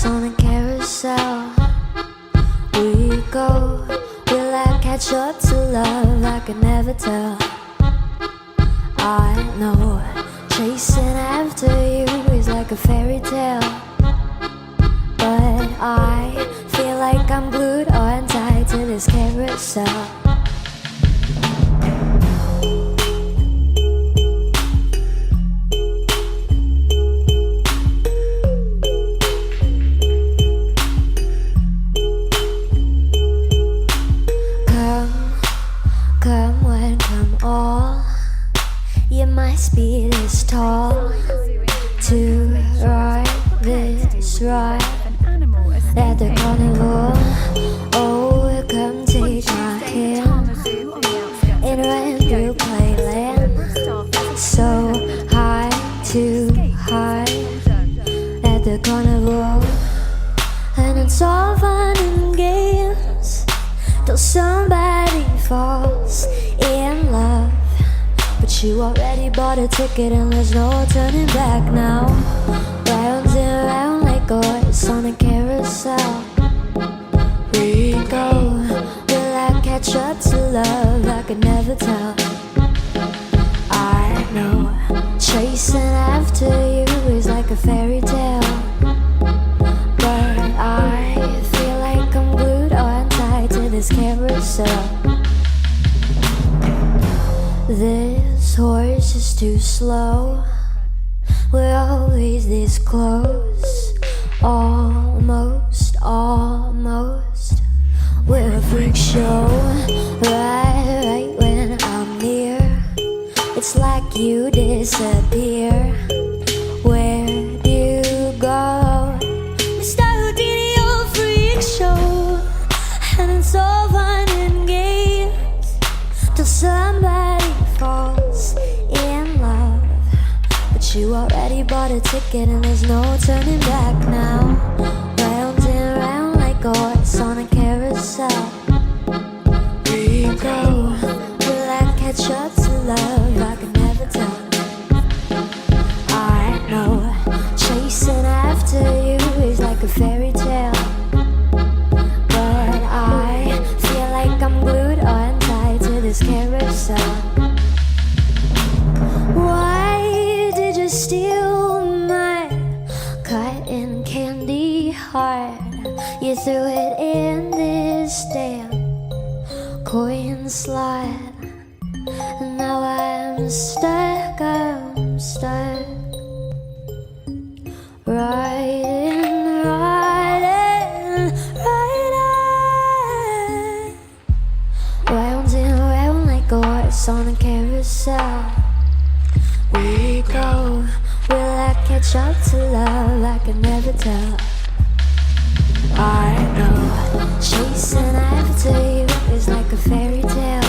horse on a carousel. We go, will I catch up to love? I could never tell. I know, chasing after you is like a fairy tale, but I feel like I'm glued on tight to this carousel. Come one, come all. You must be this tall to ride this ride at the carnival. Oh, come take my hand and run through playland. So high to high at the carnival, and it's all fun and games till somebody falls in love. But you already bought a ticket and there's no turning back now. Round and round like a horse on a carousel. We go, will I catch up to love? I could never tell. I know, chasing after you is like a fairy tale, but I feel like I'm glued on tight to this carousel. This horse is too slow. We're always this close. Almost, almost. We're a freak show. Right when I'm near, it's like you disappear. Where do you go? Mr. Houdini, your freak show. And it's all fun and games till somebody falls in love. But you already bought a ticket and there's no turning back now. Round and round like a horse on a carousel. We go, will I catch up to love? I could never tell. I know, chasing after you is like a fairy tale, but I feel like I'm glued on tight to this carousel. Why did you steal my cotton candy heart? You threw it in this damn coin slot, and now I'm stuck, riding, round and round like a horse on a carousel. We go, will I catch up to love? I can never tell. I know, chasing after you is like a fairy tale,